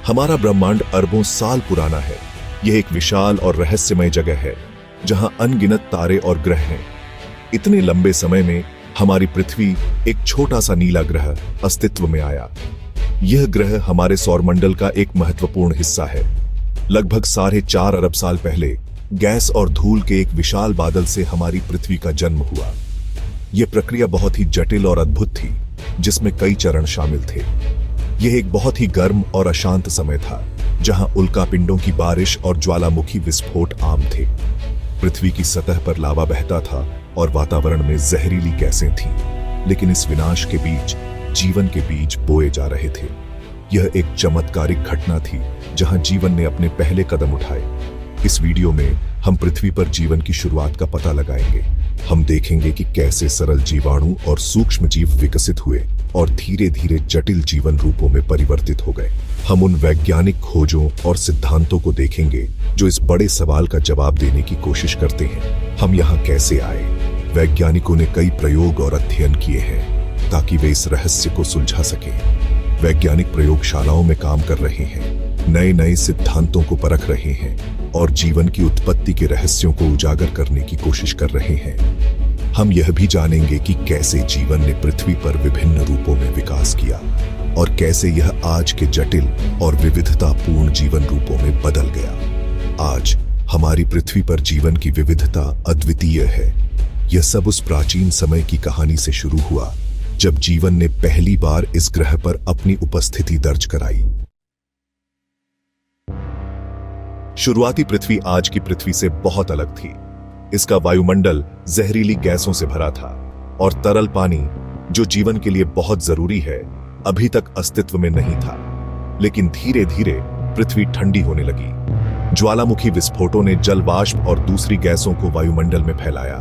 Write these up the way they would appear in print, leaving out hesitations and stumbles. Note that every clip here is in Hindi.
हमारा ब्रह्मांड अरबों साल पुराना है। यह एक विशाल और रहस्यमय जगह है जहां अनगिनत तारे और ग्रह हैं। इतने लंबे समय में हमारी पृथ्वी, एक छोटा सा नीला ग्रह, अस्तित्व में आया। यह ग्रह हमारे सौरमंडल का एक महत्वपूर्ण हिस्सा है। लगभग 4.5 अरब साल पहले गैस और धूल के एक विशाल बादल से हमारी पृथ्वी का जन्म हुआ। यह प्रक्रिया बहुत ही जटिल और अद्भुत थी, जिसमें कई चरण शामिल थे। यह एक बहुत ही गर्म और अशांत समय था, जहां उल्कापिंडों की बारिश और ज्वालामुखी विस्फोट आम थे। पृथ्वी की सतह पर लावा बहता था और वातावरण में जहरीली गैसें थीं। लेकिन इस विनाश के बीच जीवन के बीज बोए जा रहे थे। यह एक चमत्कारिक घटना थी जहां जीवन ने अपने पहले कदम उठाए। इस वीडियो में हम पृथ्वी पर जीवन की शुरुआत का पता लगाएंगे। हम देखेंगे कि कैसे सरल जीवाणु और सूक्ष्म जीव विकसित हुए और धीरे धीरे जटिल जीवन रूपों में परिवर्तित हो गए। हम उन वैज्ञानिक खोजों और सिद्धांतों को देखेंगे जो इस बड़े सवाल का जवाब देने की कोशिश करते हैं, हम यहाँ कैसे आए। वैज्ञानिकों ने कई प्रयोग और अध्ययन किए हैं ताकि वे इस रहस्य को सुलझा सकें। वैज्ञानिक प्रयोगशालाओं में काम कर रहे हैं, नए नए सिद्धांतों को परख रहे हैं और जीवन की उत्पत्ति के रहस्यों को उजागर करने की कोशिश कर रहे हैं। हम यह भी जानेंगे कि कैसे जीवन ने पृथ्वी पर विभिन्न रूपों में विकास किया और कैसे यह आज के जटिल और विविधतापूर्ण जीवन रूपों में बदल गया। आज हमारी पृथ्वी पर जीवन की विविधता अद्वितीय है। यह सब उस प्राचीन समय की कहानी से शुरू हुआ जब जीवन ने पहली बार इस ग्रह पर अपनी उपस्थिति दर्ज कराई। शुरुआती पृथ्वी आज की पृथ्वी से बहुत अलग थी। इसका वायुमंडल जहरीली गैसों से भरा था और तरल पानी, जो जीवन के लिए बहुत जरूरी है, अभी तक अस्तित्व में नहीं था। लेकिन धीरे धीरे पृथ्वी ठंडी होने लगी। ज्वालामुखी विस्फोटों ने जल वाष्प और दूसरी गैसों को वायुमंडल में फैलाया,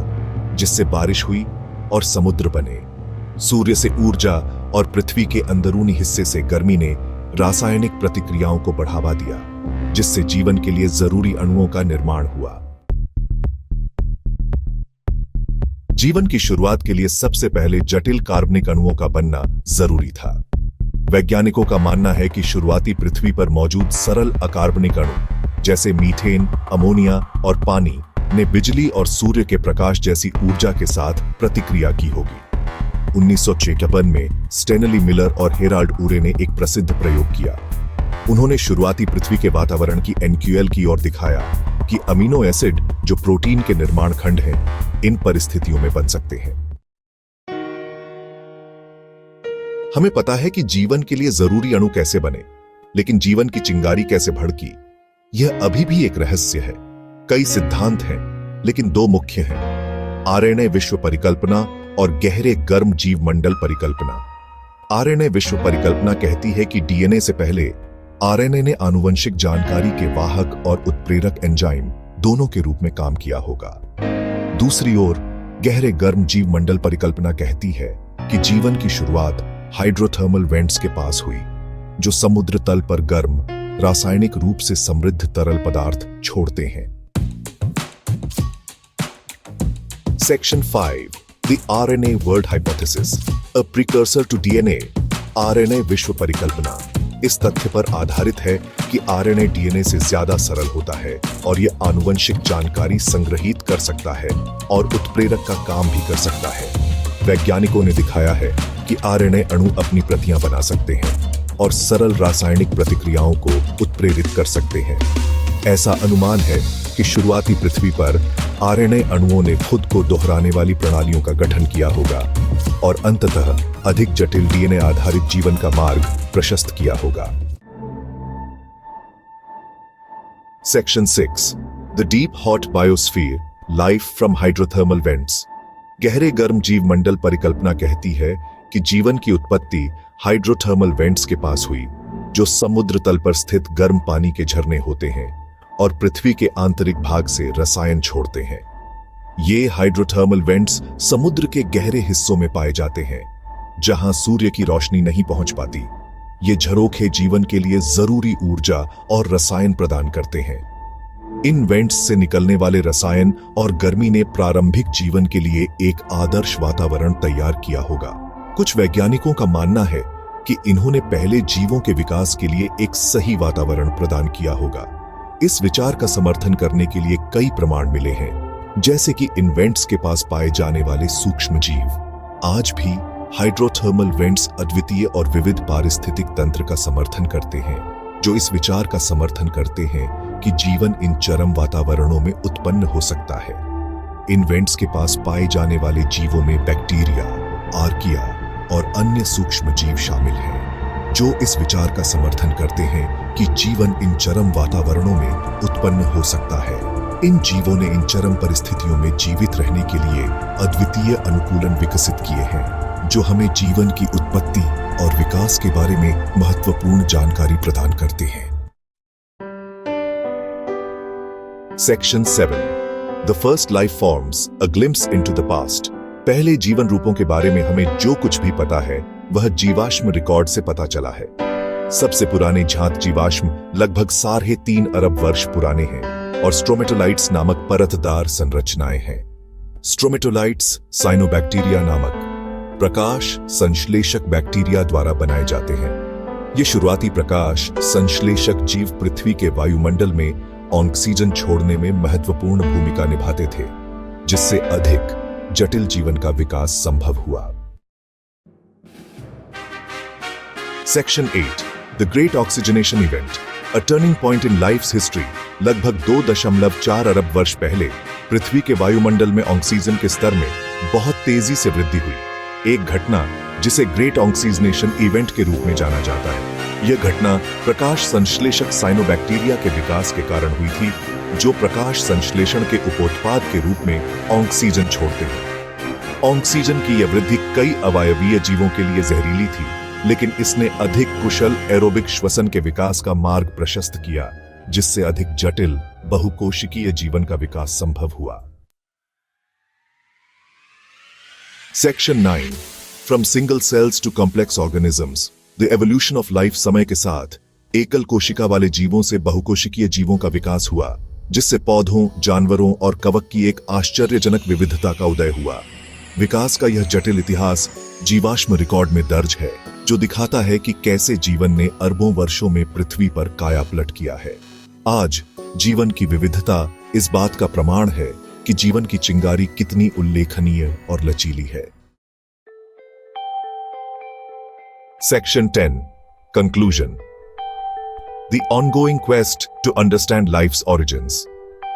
जिससे बारिश हुई और समुद्र बने। सूर्य से ऊर्जा और पृथ्वी के अंदरूनी हिस्से से गर्मी ने रासायनिक प्रतिक्रियाओं को बढ़ावा दिया, जिससे जीवन के लिए जरूरी अणुओं का निर्माण हुआ। जीवन की शुरुआत के लिए सबसे पहले जटिल कार्बनिक अणुओं का बनना जरूरी था। वैज्ञानिकों का मानना है कि शुरुआती पृथ्वी पर मौजूद सरल अकार्बनिक अणु जैसे मीथेन, अमोनिया और पानी ने बिजली और सूर्य के प्रकाश जैसी ऊर्जा के साथ प्रतिक्रिया की होगी। 1956 में स्टेनली मिलर और हेराल्ड उरे ने एक प्रसिद्ध प्रयोग किया। उन्होंने शुरुआती पृथ्वी के वातावरण की NQL की ओर दिखाया कि अमीनो एसिड, जो प्रोटीन के निर्माण खंड हैं, इन परिस्थितियों में बन सकते हैं। हमें पता है कि जीवन के लिए जरूरी अणु कैसे बने, लेकिन जीवन की चिंगारी कैसे भड़की, यह अभी भी एक रहस्य है। कई सिद्धांत हैं, लेकिन दो मुख्य हैं: RNA विश्व परिकल्पना और गहरे गर्म जीव मंडल परिकल्पना। RNA विश्व परिकल्पना कहती है कि DNA से पहले RNA ने आनुवंशिक जानकारी के वाहक और उत्प्रेरक एंजाइम दोनों के रूप में काम किया होगा। दूसरी ओर गहरे गर्म जीव मंडल परिकल्पना कहती है कि जीवन की शुरुआत हाइड्रोथर्मल वेंट्स के पास हुई, जो समुद्र तल पर गर्म, रासायनिक रूप से समृद्ध तरल पदार्थ छोड़ते हैं। Section 5, The RNA World Hypothesis, a precursor to DNA। RNA विश्व परिकल्पना इस तथ्य पर आधारित है कि RNA DNA से ज्यादा सरल होता है और यह आनुवंशिक जानकारी संग्रहित कर सकता है और उत्प्रेरक का काम भी कर सकता है। वैज्ञानिकों ने दिखाया है कि RNA अणु अपनी प्रतियां बना सकते हैं और सरल रासायनिक प्रतिक्रियाओं को उत्प्रेरित कर सकते हैं। ऐसा अनुमान है कि शुरुआती पृथ्वी पर RNA अणुओं ने खुद को दोहराने वाली प्रणालियों का गठन किया होगा और अंततः अधिक जटिल DNA आधारित जीवन का मार्ग प्रशस्त किया होगा। Section 6, The Deep Hot Biosphere, Life from Hydrothermal Vents। गहरे गर्म जीव मंडल परिकल्पना कहती है कि जीवन की उत्पत्ति हाइड्रोथर्मल वेंट्स के पास हुई, जो समुद्र तल पर स्थित गर्म पानी के झरने होते हैं और पृथ्वी के आंतरिक भाग से रसायन छोड़ते हैं। ये हाइड्रोथर्मल वेंट्स समुद्र के गहरे हिस्सों में पाए जाते हैं, जहां सूर्य की रोशनी नहीं पहुंच पाती। ये झरोखे जीवन के लिए जरूरी ऊर्जा और रसायन प्रदान करते हैं। इन वेंट्स से निकलने वाले रसायन और गर्मी ने प्रारंभिक जीवन के लिए एक आदर्श वातावरण तैयार किया होगा। कुछ वैज्ञानिकों का मानना है कि इन्होंने पहले जीवों के विकास के लिए एक सही वातावरण प्रदान किया होगा। इस विचार का समर्थन करने के लिए कई प्रमाण मिले हैं, जैसे कि इन वेंट्स के पास पाए जाने वाले सूक्ष्म जीव। आज भी हाइड्रोथर्मल वेंट्स अद्वितीय और विविध पारिस्थितिक तंत्र का समर्थन करते हैं, जो इस विचार का समर्थन करते हैं कि जीवन इन चरम वातावरणों में उत्पन्न हो सकता है। इन वेंट्स के पास पाए जाने वाले जीवों में बैक्टीरिया, आर्किया और अन्य सूक्ष्म जीव शामिल हैं, जो इस विचार का समर्थन करते हैं कि जीवन इन चरम वातावरणों में उत्पन्न हो सकता है। इन जीवों ने इन चरम परिस्थितियों में जीवित रहने के लिए अद्वितीय अनुकूलन विकसित किए हैं, जो हमें जीवन की उत्पत्ति और विकास के बारे में महत्वपूर्ण जानकारी प्रदान करते हैं। Section 7, the first life forms, a glimpse into the past. पहले जीवन रूपों के बारे में हमें जो कुछ भी पता है वह जीवाश्म रिकॉर्ड से पता चला है। सबसे पुराने झांत जीवाश्म लगभग 3.5 अरब वर्ष पुराने हैं और स्ट्रोमेटोलाइट्स नामक परतदार संरचनाएं हैं। स्ट्रोमेटोलाइट्स साइनोबैक्टीरिया नामक प्रकाश संश्लेषक बैक्टीरिया द्वारा बनाए जाते हैं। ये शुरुआती प्रकाश संश्लेषक जीव पृथ्वी के वायुमंडल में ऑक्सीजन छोड़ने में महत्वपूर्ण भूमिका निभाते थे, जिससे अधिक जटिल जीवन का विकास संभव हुआ। Section 8, the great oxygenation event, a turning point in life's history. लगभग 2.4 अरब वर्ष पहले पृथ्वी के वायुमंडल में ऑक्सीजन के स्तर में बहुत तेजी से वृद्धि हुई। एक घटना जिसे ग्रेट ऑक्सीजनेशन इवेंट के रूप में जाना जाता है। यह घटना प्रकाश संश्लेषक साइनोबैक्टीरिया के विकास के कारण हुई थी, जो प्रकाश संश्लेषण के उपोत्पाद के रूप में ऑक्सीजन छोड़ते हैं। ऑक्सीजन की यह वृद्धि कई अवायवीय जीवों के लिए जहरीली थी, लेकिन इसने अधिक कुशल एरोबिक श्वसन के विकास का मार्ग प्रशस्त किया, जिससे अधिक जटिल बहुकोशिकीय जीवन का विकास संभव हुआ। Section 9, from single cells to complex organisms, the evolution of life. समय के साथ एकल कोशिका वाले जीवों से बहुकोशिकीय जीवों का विकास हुआ, जिससे पौधों, जानवरों और कवक की एक आश्चर्यजनक विविधता का उदय हुआ। विकास का यह जटिल इतिहास जीवाश्म रिकॉर्ड में दर्ज है, जो दिखाता है कि कैसे जीवन ने अरबों वर्षों में पृथ्वी पर कायापलट किया है। आज जीवन की विविधता इस बात का प्रमाण है कि जीवन की चिंगारी कितनी उल्लेखनीय और लचीली है। Section 10, conclusion, the ongoing quest to understand life's origins.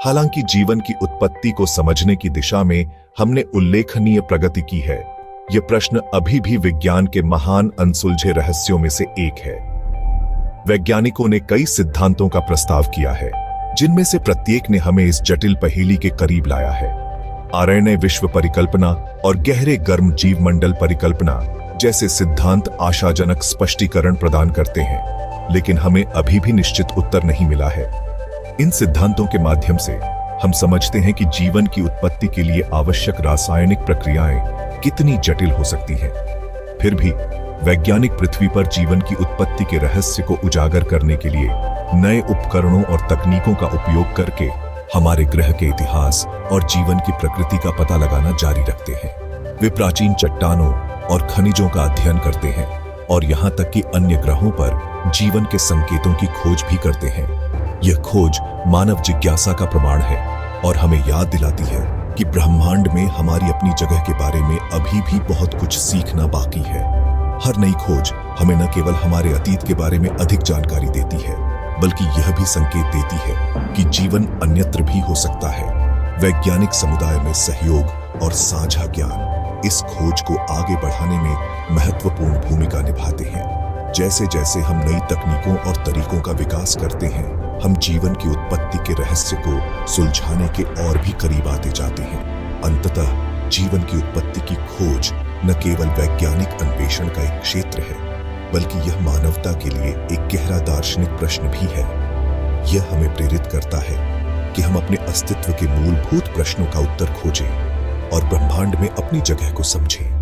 हालांकि जीवन की उत्पत्ति को समझने की दिशा में हमने उल्लेखनीय प्रगति की है, यह प्रश्न अभी भी विज्ञान के महान अनसुलझे रहस्यों में से एक है। वैज्ञानिकों ने कई सिद्धांतों का प्रस्ताव किया है, जिनमें से प्रत्येक ने हमें इस जटिल पहेली के करीब लाया है। आरएनए विश्व परिकल्पना और गहरे गर्म जीव मंडल परिकल्पना जैसे सिद्धांत आशाजनक स्पष्टीकरण प्रदान करते हैं, लेकिन हमें अभी भी निश्चित उत्तर नहीं मिला है। इन सिद्धांतों के माध्यम से हम समझते हैं कि जीवन की उत्पत्ति के लिए आवश्यक रासायनिक प्रक्रियाएं कितनी जटिल हो सकती हैं। फिर भी वैज्ञानिक पृथ्वी पर जीवन की उत्पत्ति के रहस्य को उजागर करने के लिए नए उपकरणों और तकनीकों का उपयोग करके हमारे ग्रह के इतिहास और जीवन की प्रकृति का पता लगाना जारी रखते हैं। वे प्राचीन चट्टानों और खनिजों का अध्ययन करते हैं और यहाँ तक कि अन्य ग्रहों पर जीवन के संकेतों की खोज भी करते हैं। यह खोज मानव जिज्ञासा का प्रमाण है और हमें याद दिलाती है कि ब्रह्मांड में हमारी अपनी जगह के बारे में अभी भी बहुत कुछ सीखना बाकी है। हर नई खोज हमें न केवल हमारे अतीत के बारे में अधिक जानकारी देती है, बल्कि यह भी संकेत देती है कि जीवन अन्यत्र भी हो सकता है। वैज्ञानिक समुदाय में सहयोग और साझा ज्ञान इस खोज को आगे बढ़ाने में महत्वपूर्ण भूमिका निभाते हैं। जैसे जैसे हम नई तकनीकों और तरीकों का विकास करते हैं, हम जीवन की उत्पत्ति के रहस्य को सुलझाने के और भी करीब आते जाते हैं। अंततः जीवन की उत्पत्ति की खोज न केवल वैज्ञानिक अन्वेषण का एक क्षेत्र है, बल्कि यह मानवता के लिए एक गहरा दार्शनिक प्रश्न भी है। यह हमें प्रेरित करता है कि हम अपने अस्तित्व के मूलभूत प्रश्नों का उत्तर खोजें और ब्रह्मांड में अपनी जगह को समझें।